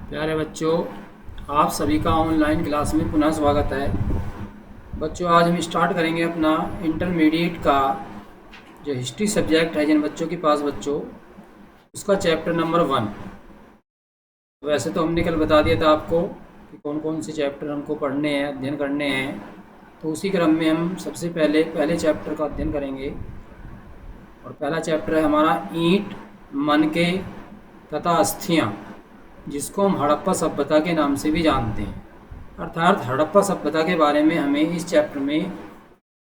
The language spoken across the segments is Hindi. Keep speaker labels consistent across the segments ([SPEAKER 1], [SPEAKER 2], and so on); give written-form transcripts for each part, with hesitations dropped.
[SPEAKER 1] प्यारे बच्चों, आप सभी का ऑनलाइन क्लास में पुनः स्वागत है। बच्चों, आज हम स्टार्ट करेंगे अपना इंटरमीडिएट का जो हिस्ट्री सब्जेक्ट है। जिन बच्चों के पास उसका चैप्टर नंबर 1। वैसे तो हमने कल बता दिया था आपको कि कौन कौन से चैप्टर हमको पढ़ने हैं, अध्ययन करने हैं। तो उसी क्रम में हम सबसे पहले चैप्टर का अध्ययन करेंगे। और पहला चैप्टर है हमारा ईंट, मनके तथा अस्थियाँ, जिसको हम हड़प्पा सभ्यता के नाम से भी जानते हैं। अर्थात हड़प्पा सभ्यता के बारे में हमें इस चैप्टर में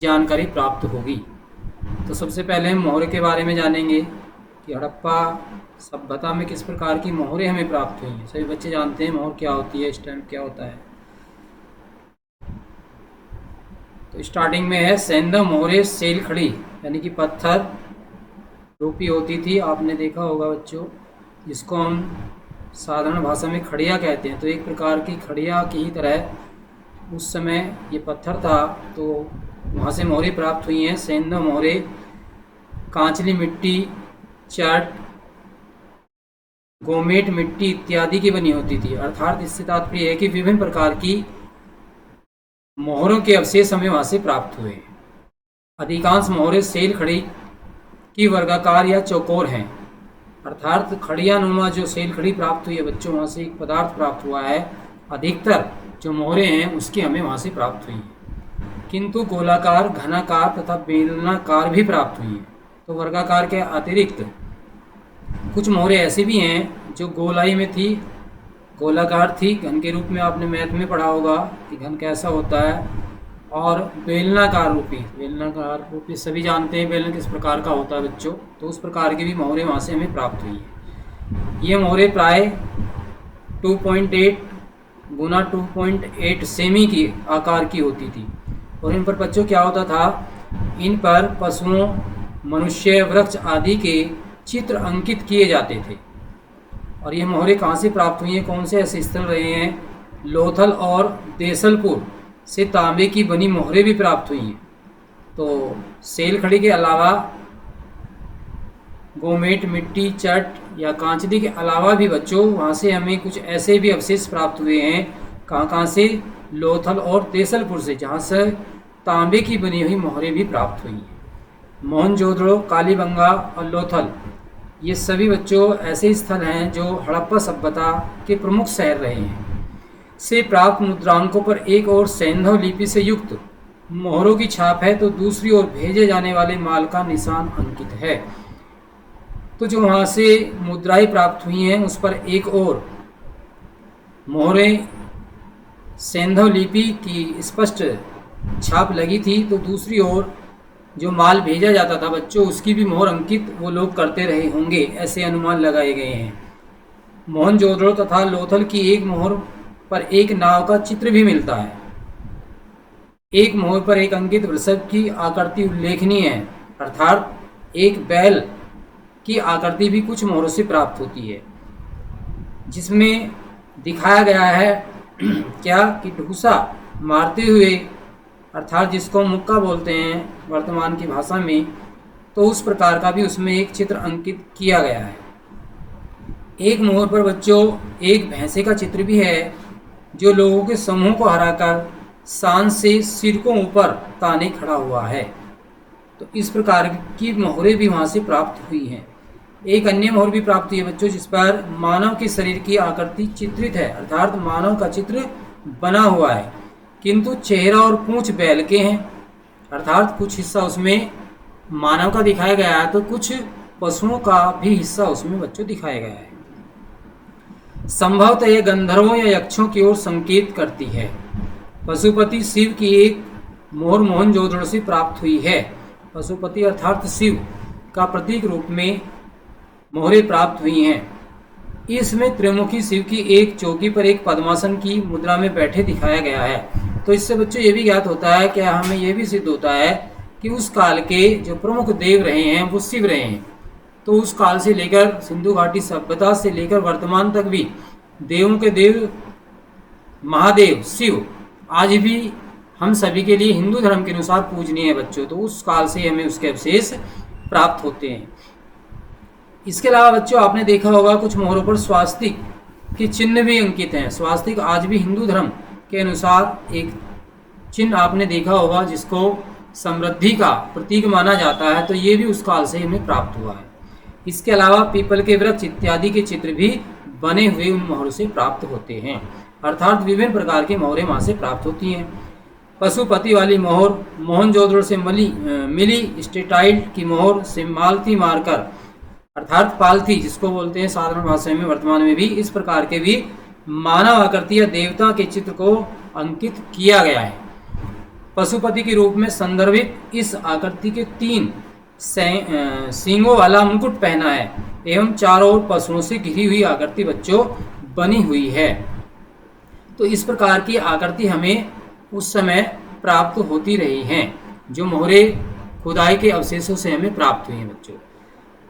[SPEAKER 1] जानकारी प्राप्त होगी। तो सबसे पहले हम मोहरे के बारे में जानेंगे कि हड़प्पा सभ्यता में किस प्रकार की मोहरें हमें प्राप्त हुई हैं। सभी बच्चे जानते हैं मोहर क्या होती है, स्टैम्प क्या होता है। तो स्टार्टिंग में है सेंधा मोहरे सेल खड़ी, यानी कि पत्थर रूपी होती थी। आपने देखा होगा बच्चों, जिसको हम साधारण भाषा में खड़िया कहते हैं। तो एक प्रकार की खड़िया की ही तरह उस समय ये पत्थर था, तो वहाँ से मोहरे प्राप्त हुई हैं। सेंधा मोहरे कांचली मिट्टी, चट, गोमेट मिट्टी इत्यादि की बनी होती थी। अर्थात इससे तात्पर्य है कि विभिन्न प्रकार की मोहरों के अवशेष हमें वहाँ से प्राप्त हुए। अधिकांश मोहरे सेल खड़ी की वर्गाकार या चौकोर हैं। अर्थात खड़िया नुमा जो सेल खड़ी प्राप्त हुई है बच्चों, वहाँ से एक पदार्थ प्राप्त हुआ है। अधिकतर जो मोहरे हैं उसकी हमें वहाँ से प्राप्त हुई हैं, किंतु गोलाकार, घनाकार तथा बेलनाकार भी प्राप्त हुई हैं। तो वर्गाकार के अतिरिक्त कुछ मोहरे ऐसे भी हैं जो गोलाई में थी, गोलाकार थी, घन के रूप में। आपने मैथ में पढ़ा होगा कि घन कैसा होता है। और बेलनाकार रूपी सभी जानते हैं बेलन किस प्रकार का होता है बच्चों। तो उस प्रकार की भी मोहरें वहाँ से हमें प्राप्त हुई है। ये मोहरें प्राय 2.8 गुना 2.8 सेमी की आकार की होती थी। और इन पर बच्चों क्या होता था, इन पर पशुओं, मनुष्य, वृक्ष आदि के चित्र अंकित किए जाते थे। और ये मोहरें कहाँ से प्राप्त हुई हैं, कौन से ऐसे स्थल रहे हैं? लोथल और देसलपुर से तांबे की बनी मोहरें भी प्राप्त हुई हैं। तो सेल खड़ी के अलावा गोमेट मिट्टी, चट या कांचली के अलावा भी बच्चों वहाँ से हमें कुछ ऐसे भी अवशेष प्राप्त हुए हैं। कहाँ से? लोथल और देसलपुर से, जहाँ से तांबे की बनी हुई मोहरें भी प्राप्त हुई हैं। मोहनजोदड़ो, कालीबंगा और लोथल, ये सभी बच्चों ऐसे स्थल हैं जो हड़प्पा सभ्यता के प्रमुख शहर रहे हैं। से प्राप्त मुद्रांकों पर एक और सैंधव लिपि से युक्त मोहरों की छाप है, तो दूसरी ओर भेजे जाने वाले माल का निशान अंकित है। तो जो वहाँ से मुद्राएं प्राप्त हुई हैं उस पर एक और मोहरें सैंधव लिपि की स्पष्ट छाप लगी थी, तो दूसरी ओर जो माल भेजा जाता था बच्चों उसकी भी मोहर अंकित वो लोग करते रहे होंगे, ऐसे अनुमान लगाए गए हैं। मोहनजोदड़ो तथा लोथल की एक मोहर पर एक नाव का चित्र भी मिलता है। एक मोहर पर एक अंकित वृषभ की आकृति उल्लेखनीय है। अर्थात एक बैल की आकृति भी कुछ मोहरों से प्राप्त होती है, जिसमें दिखाया गया है क्या कि ढूसा मारते हुए, अर्थात जिसको मुक्का बोलते हैं वर्तमान की भाषा में, तो उस प्रकार का भी उसमें एक चित्र अंकित किया गया है। एक मोहर पर बच्चों एक भैंसे का चित्र भी है, जो लोगों के समूह को हराकर शान से सिर को ऊपर ताने खड़ा हुआ है। तो इस प्रकार की मोहरें भी वहाँ से प्राप्त हुई हैं। एक अन्य मोहर भी प्राप्त हुई है बच्चों, जिस पर मानव के शरीर की आकृति चित्रित है। अर्थात मानव का चित्र बना हुआ है, किंतु चेहरा और पूंछ बैल के हैं। अर्थात कुछ हिस्सा उसमें मानव का दिखाया गया है, तो कुछ पशुओं का भी हिस्सा उसमें बच्चों दिखाया गया है। संभवतः यह गंधर्वों या यक्षों की ओर संकेत करती है। पशुपति शिव की एक मोहर मोहनजोदड़ो से प्राप्त हुई है। पशुपति अर्थात शिव का प्रतीक रूप में मोहरें प्राप्त हुई हैं। इसमें त्रिमुखी शिव की एक चौकी पर एक पद्मासन की मुद्रा में बैठे दिखाया गया है। तो इससे बच्चों ये भी ज्ञात होता है, क्या हमें यह भी सिद्ध होता है कि उस काल के जो प्रमुख देव रहे हैं वो शिव रहे हैं। तो उस काल से लेकर सिंधु घाटी सभ्यता से लेकर वर्तमान तक भी देवों के देव महादेव शिव आज भी हम सभी के लिए हिंदू धर्म के अनुसार पूजनीय है बच्चों। तो उस काल से हमें उसके अवशेष प्राप्त होते हैं। इसके अलावा बच्चों आपने देखा होगा कुछ मोहरों पर स्वास्तिक के चिन्ह भी अंकित हैं। स्वास्तिक आज भी हिंदू धर्म के अनुसार एक चिन्ह आपने देखा होगा जिसको समृद्धि का प्रतीक माना जाता है, तो ये भी उस काल से हमें प्राप्त हुआ है। इसके अलावा पीपल के वृक्ष इत्यादि के चित्र भी बने हुए उन मोहरों से प्राप्त होते हैं, अर्थात विभिन्न प्रकार की मोहरें वहाँ से प्राप्त होती हैं। पशुपति वाली मोहर, मोहनजोदड़ो से मिली स्टेटाइल की मोहर से मालती मारकर अर्थात पालथी जिसको बोलते हैं साधारण भाषा में, वर्तमान में भी इस प्रकार के भी मानव आकृति या देवता के चित्र को अंकित किया गया है। पशुपति के रूप में संदर्भित इस आकृति के 3 सींगों वाला मुकुट पहना है एवं चारों ओर पशुओं से घिरी हुई आकृति बच्चों बनी हुई है। तो इस प्रकार की आकृति हमें उस समय प्राप्त होती रही हैं, जो मोहरे खुदाई के अवशेषों से हमें प्राप्त हुई हैं बच्चों।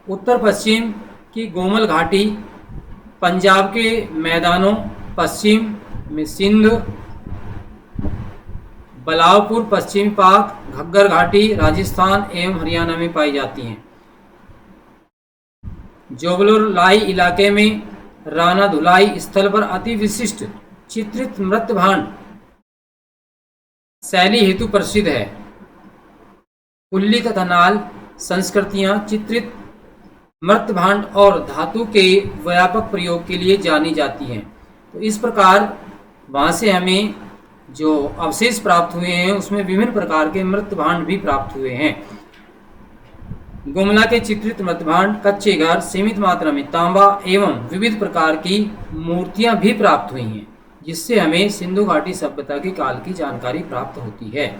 [SPEAKER 1] उत्तर पश्चिम की गोमल घाटी, पंजाब के मैदानों, पश्चिम में सिंध, बलावपुर, पश्चिमी पाक, घग्गर घाटी, राजस्थान एवं हरियाणा में पाई जाती हैं। जोबलुरलाई इलाके में राणा धुलाई स्थल पर अति विशिष्ट चित्रित मृतभांड शैली हेतु प्रसिद्ध है। कुल्ली तथा नाल संस्कृतियां चित्रित मृतभांड और धातु के व्यापक प्रयोग के लिए जानी जाती हैं। तो इस प्रकार वहाँ से हमें जो अवशेष प्राप्त हुए हैं उसमें विभिन्न प्रकार के मृतभांड भी प्राप्त हुए हैं। गुमला के चित्रित मृतभांड, कच्चे घर, सीमित मात्रा में तांबा एवं विविध प्रकार की मूर्तियां भी प्राप्त हुई हैं, जिससे हमें सिंधु घाटी सभ्यता के काल की जानकारी प्राप्त होती है।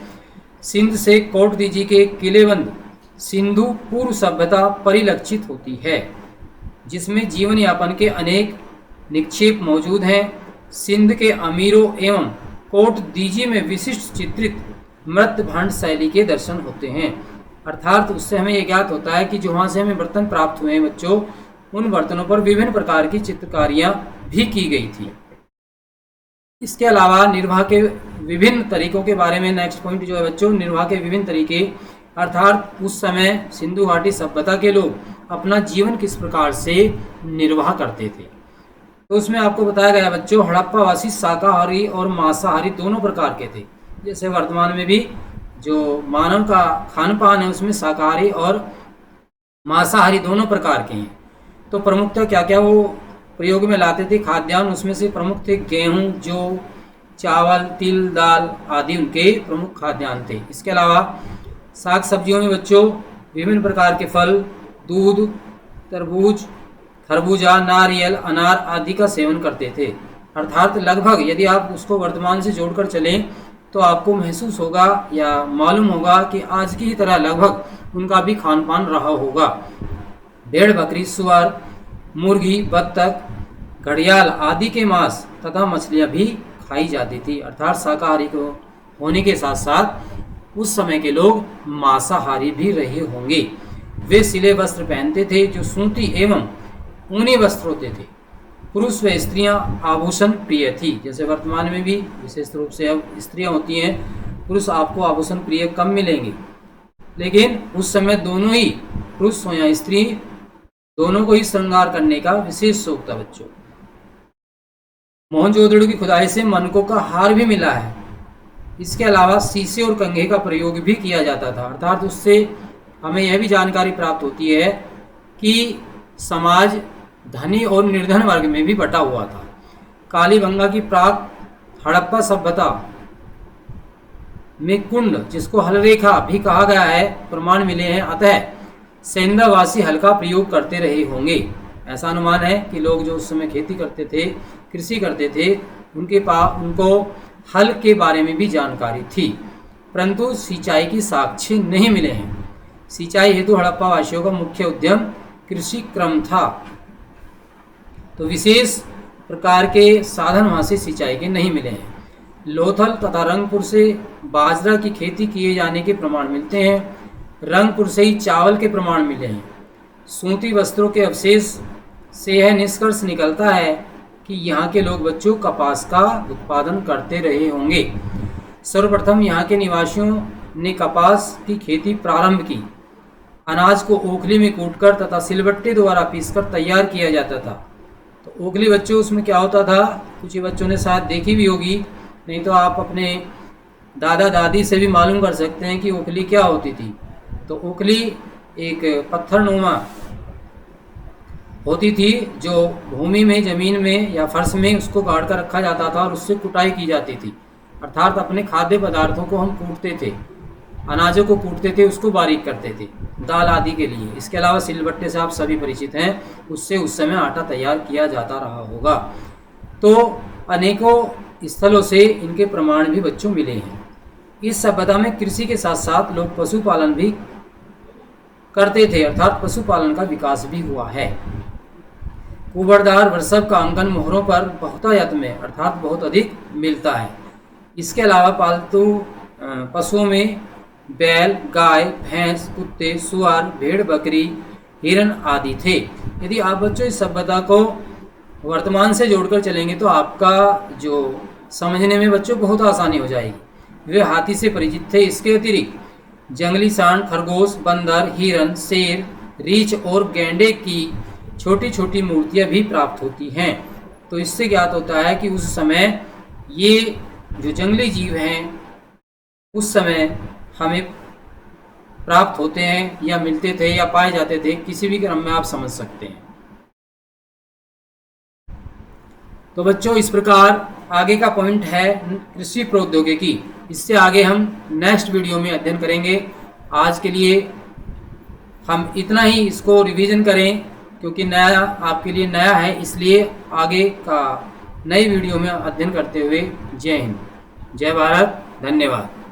[SPEAKER 1] सिंध से कोट दीजी के किलेबंद सिंधु पूर्व सभ्यता परिलक्षित होती है, जिसमें जीवन यापन के अनेक निक्षेप मौजूद हैं। सिंध के अमीरों एवं कोट दीजी में विशिष्ट चित्रित मृतभांड शैली के दर्शन होते हैं, अर्थात उससे हमें यह ज्ञात होता है कि जो वहाँ से हमें बर्तन प्राप्त हुए हैं बच्चों, उन बर्तनों पर विभिन्न प्रकार की चित्रकारियाँ भी की गई थी। इसके अलावा निर्वाह के विभिन्न तरीकों के बारे में नेक्स्ट पॉइंट जो है बच्चों, निर्वाह के विभिन्न तरीके, अर्थात उस समय सिंधु घाटी सभ्यता के लोग अपना जीवन किस प्रकार से निर्वाह करते थे। तो उसमें आपको बताया गया बच्चों, हड़प्पावासी शाकाहारी और मांसाहारी दोनों प्रकार के थे। जैसे वर्तमान में भी जो मानव का खान पान है उसमें शाकाहारी और मांसाहारी दोनों प्रकार के हैं। तो प्रमुखतः क्या क्या वो प्रयोग में लाते थे खाद्यान्न, उसमें से प्रमुख थे गेहूं, जौ, चावल, तिल, दाल आदि उनके प्रमुख खाद्यान्न थे। इसके अलावा साग सब्जियों में बच्चों विभिन्न प्रकार के फल, दूध, तरबूज, खरबूजा, नारियल, अनार आदि का सेवन करते थे। अर्थात लगभग यदि आप उसको वर्तमान से जोड़कर चलें तो आपको महसूस होगा या मालूम होगा कि आज की ही तरह लगभग उनका भी खान पान रहा होगा। भेड़, बकरी, सुअर, मुर्गी, बत्तख, घड़ियाल आदि के मांस तथा मछलियां भी खाई जाती थी। अर्थात शाकाहारी को होने के साथ साथ उस समय के लोग मांसाहारी भी रहे होंगे। वे सिले वस्त्र पहनते थे जो सूती एवं ऊनी वस्त्र होते थे। पुरुष व स्त्रियां आभूषण प्रिय थी। जैसे वर्तमान में भी विशेष रूप से अब स्त्रियां होती हैं, पुरुष आपको आभूषण प्रिय कम मिलेंगे, लेकिन उस समय दोनों ही पुरुष हो या स्त्री दोनों को ही श्रृंगार करने का विशेष शौक था बच्चों। मोहनजोदड़ो की खुदाई से मनकों का हार भी मिला है। इसके अलावा शीशे और कंघे का प्रयोग भी किया जाता था। अर्थात उससे हमें यह भी जानकारी प्राप्त होती है कि समाज धनी और निर्धन वर्ग में भी बटा हुआ था। कालीबंगा की प्राक हड़प्पा सभ्यता में कुंड, जिसको हलरेखा भी कहा गया है, प्रमाण मिले हैं। अतः सेंधावासी हल का प्रयोग करते रहे होंगे। ऐसा अनुमान है कि लोग जो उस समय खेती करते थे, कृषि करते थे, उनको हल के बारे में भी जानकारी थी, परंतु सिंचाई की साक्ष्य नहीं मिले हैं। सिंचाई हेतु हड़प्पा वासियों का मुख्य उद्यम कृषि क्रम था, तो विशेष प्रकार के साधन वहाँ से सिंचाई के नहीं मिले हैं। लोथल तथा रंगपुर से बाजरा की खेती किए जाने के प्रमाण मिलते हैं। रंगपुर से ही चावल के प्रमाण मिले हैं। सूती वस्त्रों के अवशेष से यह निष्कर्ष निकलता है कि यहाँ के लोग बच्चों कपास का उत्पादन करते रहे होंगे। सर्वप्रथम यहाँ के निवासियों ने कपास की खेती प्रारंभ की। अनाज को ओखली में कूटकर तथा सिलबट्टे द्वारा पीसकर तैयार किया जाता था। तो ओखली बच्चों उसमें क्या होता था, कुछ ही बच्चों ने शायद देखी भी होगी, नहीं तो आप अपने दादा दादी से भी मालूम कर सकते हैं कि ओखली क्या होती थी। तो ओखली एक पत्थरनुमा होती थी जो भूमि में, ज़मीन में या फर्श में उसको गाड़ कर रखा जाता था और उससे कुटाई की जाती थी। अर्थात अपने खाद्य पदार्थों को हम कूटते थे, अनाजों को कूटते थे, उसको बारीक करते थे दाल आदि के लिए। इसके अलावा सिलबट्टे से आप सभी परिचित हैं, उससे उस समय आटा तैयार किया जाता रहा होगा। तो अनेकों स्थलों से इनके प्रमाण भी बच्चों मिले हैं। इस सभ्यता में कृषि के साथ साथ लोग पशुपालन भी करते थे, अर्थात पशुपालन का विकास भी हुआ है। कुबड़दार वृषभ का अंकन मोहरों पर बहुतायत में अर्थात बहुत अधिक मिलता है। इसके अलावा पालतू पशुओं में बैल, गाय, भैंस, कुत्ते, सुअर, भेड़, बकरी, हिरन आदि थे। यदि आप बच्चों इस सभ्यता को वर्तमान से जोड़कर चलेंगे तो आपका जो समझने में बच्चों बहुत आसानी हो जाएगी। वे हाथी से परिचित थे। इसके अतिरिक्त जंगली सांड, खरगोश, बंदर, हिरन, शेर, रीछ और गैंडे की छोटी छोटी मूर्तियां भी प्राप्त होती हैं। तो इससे ज्ञात होता है कि उस समय ये जो जंगली जीव हैं उस समय हमें प्राप्त होते हैं या मिलते थे या पाए जाते थे, किसी भी क्रम में आप समझ सकते हैं। तो बच्चों इस प्रकार आगे का पॉइंट है कृषि प्रौद्योगिकी। इससे आगे हम नेक्स्ट वीडियो में अध्ययन करेंगे। आज के लिए हम इतना ही इसको रिवीजन करें, क्योंकि नया आपके लिए नया है, इसलिए आगे का नई वीडियो में अध्ययन करते हुए जय हिंद, जय भारत, धन्यवाद।